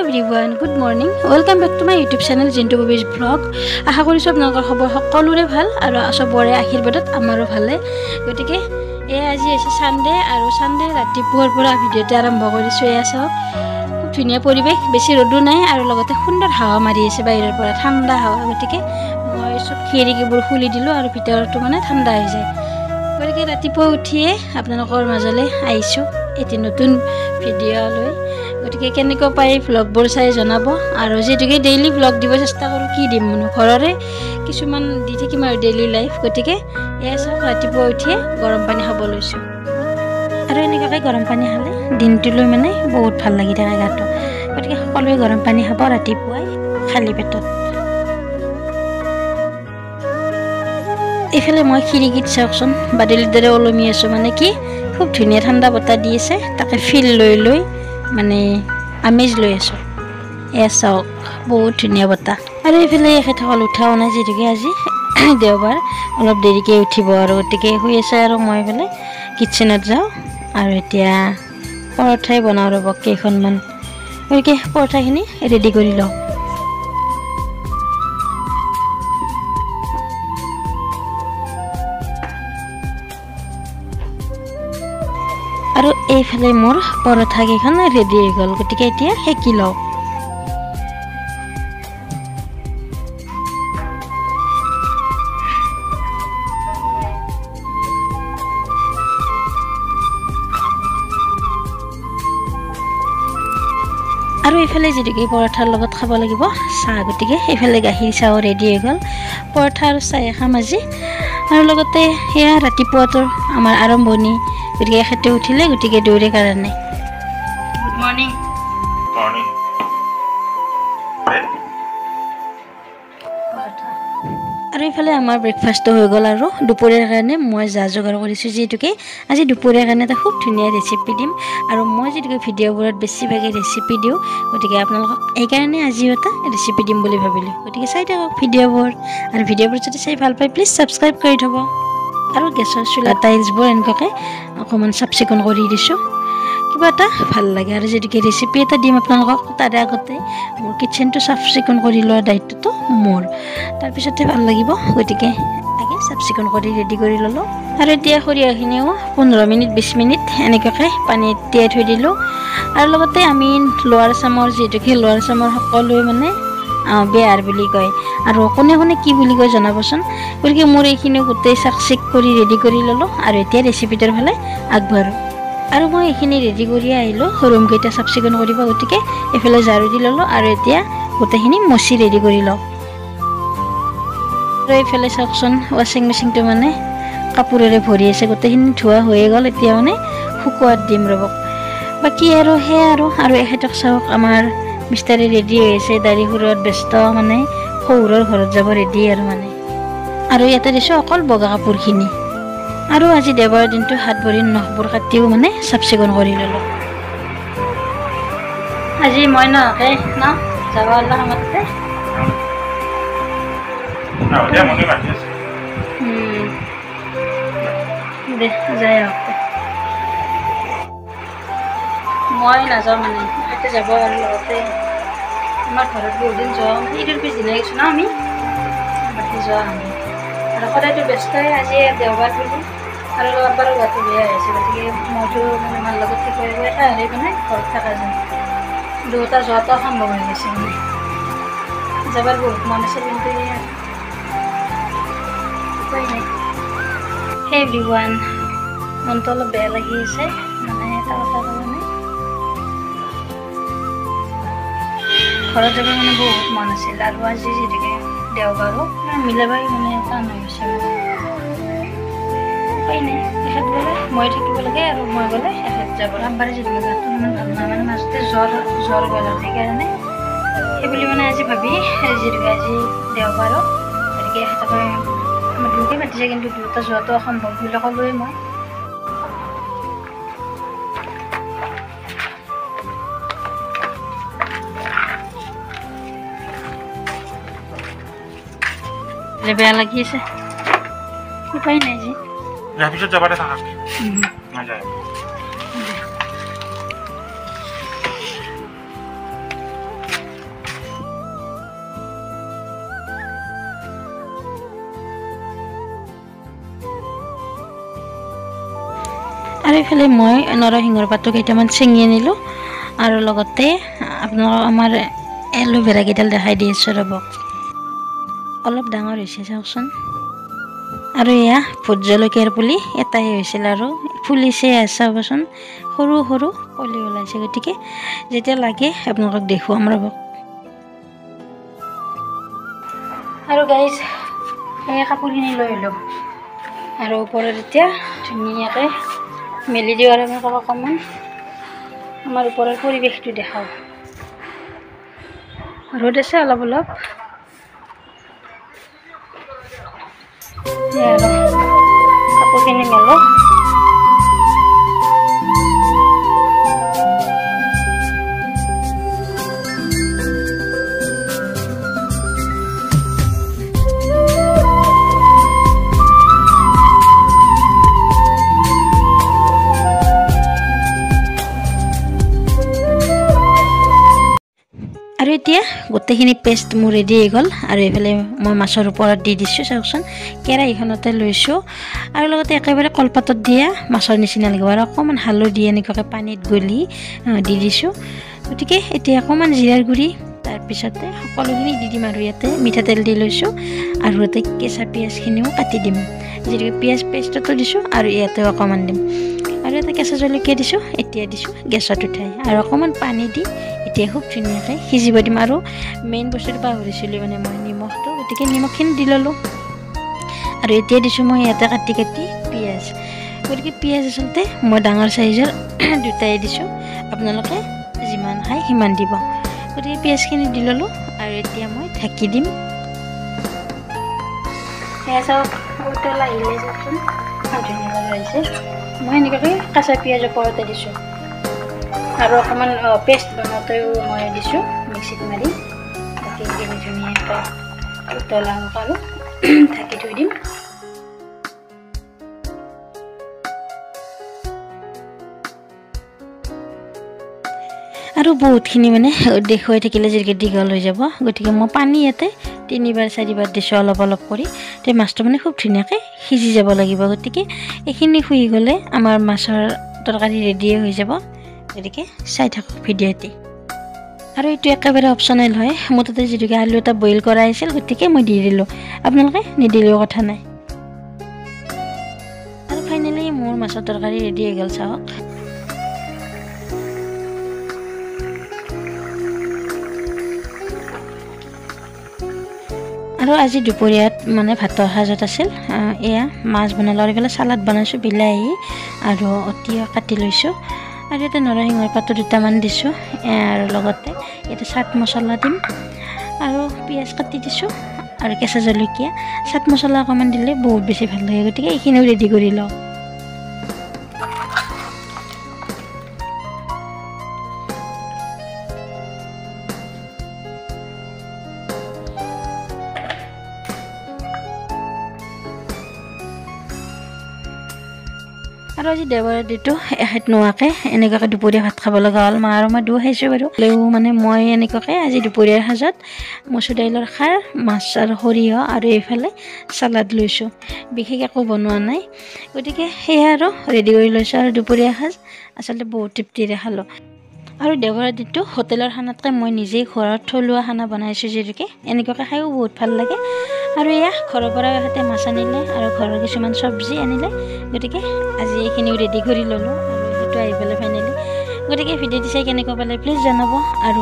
everyone, good morning. Welcome back to my YouTube channel Jintu Bobby's vlog. আশা কৰিছো আপোনালোকৰ খবৰ সকলোৰে ভাল আৰু সবৰে আশীৰ্বাদত আমাৰো ভালে। গতিকে আজি আছে সানডে আৰু সানডে ৰাতিপুৱাৰ পৰা ভিডিঅ'টো আৰম্ভ কৰিছো। আছে খুব ধুনীয়া পৰিৱেশ, বেছি ৰ'দো নাই আৰু লগতে সুন্দৰ হাৱা মাৰি আছে বাহিৰৰ পৰা, ঠাণ্ডা হাৱা। গতিকে মই সব খিৰিকীবোৰ খুলি দিলো আৰু ভিতৰটো মানে ঠাণ্ডা হৈ যায়। গতিকে ৰাতিপুৱা উঠিয়ে আপোনালোকৰ মাজলৈ আহিছো এটি নতুন ভিডিঅ' লৈ। গতিকে কেনেকৈ পাই ভ্লগবোৰ চাই জনাব আৰু যেটুকে ডেইলি ভ্লগ দিব চেষ্টা কৰোঁ। কি দিম মানে ঘৰৰে কিছুমান দি থাকিম আৰু ডেইলি লাইফ। গতিকে এয়া চাওক ৰাতিপুৱা উঠিয়ে গৰম পানী খাব লৈছোঁ আৰু এনেকুৱাকৈ গৰম পানী খালে দিনটোলৈ মানে বহুত ভাল লাগি থাকে গাটো। গতিকে সকলোৱে গৰম পানী খাব ৰাতিপুৱাই খালী পেটত। এইফালে মই খিৰিকীত চাওকচোন বাদলিৰ দৰে ওলমি আছোঁ, মানে কি খুব ধুনীয়া ঠাণ্ডা বতাহ দি আছে, তাকে ফিল লৈ মানে আমেজ লৈ আছোঁ। এয়া চাওক বহুত ধুনীয়া বতাহ। আৰু এইফালে এখেতসকল উঠাও নাই, যিহেতুকে আজি দেওবাৰ অলপ দেৰিকৈ উঠিব আৰু গতিকে শুই আছে। আৰু মই এইফালে কিটচেনত যাওঁ আৰু এতিয়া পৰঠাই বনাওঁ ৰ'ব কেইখনমান। গতিকে পৰঠাখিনি ৰেডি কৰি লওঁ। আৰু এইফালে মোৰ পৰঠা কেইখন ৰেডি হৈ গ'ল। গতিকে এতিয়া সেকি লওঁ। আৰু এইফালে যিহেতুকে পৰঠাৰ লগত খাব লাগিব চাহ, গতিকে এইফালে গাখীৰ চাহো ৰেডি হৈ গ'ল। পৰঠা আৰু চাহ খাম আজি। আৰু লগতে সেয়া ৰাতিপুৱাটো আমাৰ আৰম্ভণি। গতিকে এখেতে উঠিলে, গতিকে দৌৰে কাৰণে গুড মৰ্ণিং। আৰু এইফালে আমাৰ ব্ৰেকফাষ্টটো হৈ গ'ল আৰু দুপৰীয়াৰ কাৰণে মই যা যোগাৰ কৰিছোঁ। যিহেতুকে আজি দুপৰীয়াৰ কাৰণে এটা খুব ধুনীয়া ৰেচিপি দিম আৰু মই যিহেতুকে ভিডিঅ'বোৰত বেছিভাগে ৰেচিপি দিওঁ, গতিকে আপোনালোকক এইকাৰণে আজিও এটা ৰেচিপি দিম বুলি ভাবিলোঁ। গতিকে চাই থাকক ভিডিঅ'বোৰ, আৰু ভিডিঅ'বোৰ যদি চাই ভাল পায় প্লিজ ছাবস্ক্ৰাইব কৰি থ'ব। আৰু গেছৰ চুলা টাইলছবোৰ এনেকুৱাকৈ অকণমান চাফ চিকুণ কৰি দিছোঁ, কিবা এটা ভাল লাগে। আৰু যেনেকৈ ৰেচিপি এটা দিম আপোনালোকক, তাৰে আগতে মোৰ কিটচেনটো চাফ চিকুণ কৰি লোৱাৰ দায়িত্বটো মোৰ, তাৰপিছতে ভাল লাগিব। গতিকে আগে চাফ চিকুণ কৰি ৰেডি কৰি ল'লোঁ। আৰু এতিয়া সৰিয়হখিনিও 15 মিনিট 20 মিনিট এনেকুৱাকৈ পানীত তিয়াই থৈ দিলোঁ। আৰু লগতে আমি লোৱাৰ আচামৰ, যিহেতুকে লোৱাৰ আচামৰ সকলোৱে মানে বেহাৰ বুলি কয়, আৰু কোনে কোনে কি বুলি কয় জনাবচোন। গতিকে মোৰ এইখিনিও গোটেই চাক চিক কৰি ৰেডি কৰি ল'লোঁ আৰু এতিয়া ৰেচিপিটোৰ ফালে আগবাঢ়োঁ। আৰু মই এইখিনি ৰেডি কৰি আহিলোঁ ৰুমকেইটা চাফ চিকুণ কৰিব। গতিকে এইফালে ঝাৰু দি ল'লোঁ আৰু এতিয়া গোটেইখিনি মচি ৰেডি কৰি লওঁ। আৰু এইফালে চাওকচোন ৱাশ্বিং মেচিনটো মানে কাপোৰেৰে ভৰি আছে, গোটেইখিনি ধোৱা হৈয়ে গ'ল। এতিয়া মানে শুকুৱাত দিম ৰ'ব। বাকী আৰু সেয়া আৰু এখেতক চাওক আমাৰ মিষ্টাৰী ৰেডি হৈ আছে, দাড়ি খুৰোৱাত ব্যস্ত, মানে শহুৰৰ ঘৰত যাব ৰেডি আৰু ইয়াতে দিছোঁ অকল বগা কাপোৰখিনি। আৰু আজি দেওবাৰৰ দিনটো হাত ভৰিৰ নখবোৰ কাটিও মানে চাফ চিকুণ কৰি ল'লোঁ। আজি মই নহাকে ন যাব সময়তে দে যায় আহক। মই নাযাওঁ মানে তাতে যাব। আৰু লগতে আমাৰ ঘৰত বহুদিন যোৱা ঈদৰ পিছদিনা গৈছোঁ ন আমি, বাকী যোৱা নহয়। আৰু সদায়তো ব্যস্তই, আজি দেওবাৰ বুলি আৰু এবাৰো গাটো বেয়া হৈছে। গতিকে মইতো মানে মাৰ লগত ঠিক কৰিব এটা হেৰি মানে ঘৰত থকা যায়, দুটা যোৱাটো সম্ভৱ হৈ গৈছে। মানে যাবাৰ বহুত মন আছে, কিন্তু উপায় নাই। হে এভৰিৱান, মনটো অলপ বেয়া লাগি আছে, মানে এটা কথা কাৰণে ঘৰত যাব মানে বহুত মন আছিল। আৰু আজি যিহেতুকে দেওবাৰো মিলাবাই মানে টান হৈ গৈছে। উপায় নাই, এখেত গ'লে মই থাকিব লাগে আৰু মই গ'লে এখেত যাব। ৰামবাৰে যিহেতুকে গাটো ইমান ভাল নহয়, মানে মাজতে জ্বৰ গ'ল, সেইকাৰণে সেইবুলি মানে আজি ভাবি যিহেতুকে আজি দেওবাৰো, গতিকে এখেতকে আমাৰ দুয়োকে মাতিছে, কিন্তু দুয়োটা যোৱাটো অসম্ভৱ বুলি ক'লোৱে মই। বেয়া লাগি আছে, উপায় নাই যি। আৰু এইফালে মই নৰসিংহৰ পাতো কেইটামান ছিঙি আনিলোঁ আৰু লগতে আপোনালোকক আমাৰ এল'ভেৰা কেইডাল দেখাই দি আছোঁ ৰ'ব অলপ ডাঙৰ হৈছে চাওকচোন আৰু এয়া ভোট জলকীয়াৰ পুলি এটাই হৈছিল আৰু ফুলিছে চাবচোন সৰু সৰু কলি ওলাইছে গতিকে যেতিয়া লাগে আপোনালোকক দেখুৱাম ৰ'ব আৰু গাইজ এই কাপোৰখিনি লৈ আহিলোঁ আৰু ওপৰত এতিয়া ধুনীয়াকৈ মেলি দিওঁ আৰু আপোনালোকক অকণমান আমাৰ ওপৰৰ পৰিৱেশটো দেখাওঁ ৰ'দ আছে অলপ অলপ কাপোৰখিনি মেলোঁ আৰু এতিয়া গোটেইখিনি পেষ্ট মোৰ ৰেডি হৈ গ'ল আৰু এইফালে মই মাছৰ ওপৰত দি দিছোঁ চাওকচোন কেৰাহীখনতে লৈছোঁ আৰু লগতে একেবাৰে কলপাতত দিয়া মাছৰ নিচিনা লাগিব আৰু অকণমান হালধি এনেকুৱাকৈ পানীত গলি দি দিছোঁ গতিকে এতিয়া অকণমান জিৰাৰ গুড়ি তাৰপিছতে সকলোখিনি দি দিম আৰু ইয়াতে মিঠাতেল দি লৈছোঁ আৰু ইয়াতে কেঁচা পিঁয়াজখিনিও কাটি দিম যিহেতুকে পিঁয়াজ পেষ্টতো দিছোঁ আৰু ইয়াতেও অকণমান দিম আৰু ইয়াতে কেঁচা জলকীয়া দিছোঁ এতিয়া দিছোঁ গেছত উঠাই আৰু অকণমান পানী দি এতিয়া খুব ধুনীয়াকৈ সিজিব দিম আৰু মেইন বস্তুটো পাহৰিছিলোঁ মানে মই নিমখটো গতিকে নিমখখিনি দি ল'লোঁ আৰু এতিয়া দিছোঁ মই ইয়াতে কাটি কাটি পিঁয়াজ গতিকে পিঁয়াজ আচলতে মই ডাঙৰ চাইজৰ দুটাই দিছোঁ আপোনালোকে যিমান খায় সিমান দিব গতিকে পিঁয়াজখিনি দি ল'লোঁ আৰু এতিয়া মই ঢাকি দিম সেয়া চাওক উতল আহিলে চাওকচোন ধুনীয়াকৈ লাগিছে মই এনেকুৱাকৈ কেঁচা পিঁয়াজ ওপৰতে দিছোঁ আৰু অকণমান পেষ্ট বনাওঁতেও মই দিছোঁ মিক্সিত মাৰি বাকীখিনি ধুনীয়াকৈ উতল আহক আৰু ঢাকি থৈ দিম আৰু বহুতখিনি মানে দেখুৱাই থাকিলে যিহেতু দীঘল হৈ যাব গতিকে মই পানী ইয়াতে 3-4 দিছোঁ অলপ অলপ কৰি তে মাছটো মানে খুব ধুনীয়াকৈ সিজি যাব লাগিব গতিকে এইখিনি শুই গ'লে আমাৰ মাছৰ তৰকাৰী ৰেডিয়ে হৈ যাব গতিকে চাই থাকক ভিডিঅ'টি আৰু এইটো একেবাৰে অপশ্যনেল হয় মোৰ তাতে যিহেতুকে আলু এটা বইল কৰা আছিল গতিকে মই দি দিলোঁ আপোনালোকে নিদিলেও কথা নাই আৰু ফাইনেলি মোৰ মাছৰ তৰকাৰী ৰেডি হৈ গ'ল চাওক আৰু আজি দুপৰীয়াত মানে ভাতৰ সাজত আছিল এয়া মাছ বনালোঁ আৰু এইফালে চালাড বনাইছোঁ বিলাহী আৰু তিয়ঁহ কাটি লৈছোঁ আৰু ইয়াতে নৰসিংহৰ পাতো দুটামান দিছোঁ আৰু লগতে ইয়াতে চাট মছলা দিম আৰু পিঁয়াজ কাটি দিছোঁ আৰু কেঁচা জলকীয়া চাট মছলা অকণমান দিলে বহুত বেছি ভাল লাগে গতিকে এইখিনিও ৰেডি কৰি লওঁ আৰু আজি দেওবাৰ দিনটো এখেত নোহোৱাকৈ এনেকুৱাকৈ দুপৰীয়া ভাত খাব লগা হ'ল মা আৰু মই দুয়ো খাইছোঁ বাৰু হ'লেও মানে মই এনেকুৱাকৈ আজি দুপৰীয়াৰ সাজত মচুৰ দাইলৰ খাৰ মাছ আৰু সৰিয়হ আৰু এইফালে চালাড লৈছোঁ বিশেষ একো বনোৱা নাই গতিকে সেয়া আৰু ৰেডি কৰি লৈছোঁ আৰু দুপৰীয়া সাজ আচলতে বহুত তৃপ্তিৰে খালোঁ আৰু দেওবাৰ দিনটো হোটেলৰ খানাতকৈ মই নিজেই ঘৰত থলুৱা খানা বনাইছোঁ যিহেতুকে এনেকুৱাকৈ খায়ো বহুত ভাল লাগে আৰু এয়া ঘৰৰ পৰা এখেতে মাছ আনিলে আৰু ঘৰৰ কিছুমান চব্জি আনিলে গতিকে আজি এইখিনিও ৰেডি কৰি ল'লোঁ আৰু সেইটো আহি পেলাই ফাইনেলি গতিকে ভিডিঅ'টো চাই কেনেকুৱা পালে প্লিজ জনাব আৰু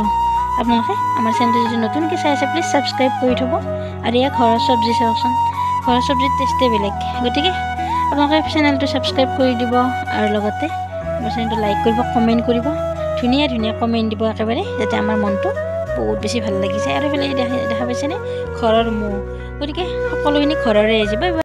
আপোনালোকে আমাৰ চেনেলটো যদি নতুনকৈ চাই আছে প্লিজ ছাবস্ক্ৰাইব কৰি থ'ব আৰু এয়া ঘৰৰ চব্জি চাওকচোন ঘৰৰ চব্জিৰ টেষ্টে বেলেগ গতিকে আপোনালোকে চেনেলটো ছাবস্ক্ৰাইব কৰি দিব আৰু লগতে আমাৰ চেনেলটো লাইক কৰিব কমেণ্ট কৰিব ধুনীয়া ধুনীয়া কমেণ্ট দিব একেবাৰে যাতে আমাৰ মনটো বহুত বেছি ভাল লাগিছে আৰু এইফালে দেখা পাইছেনে ঘৰৰ মৌ গতিকে সকলোখিনি ঘৰৰে আহিছে বাই বাই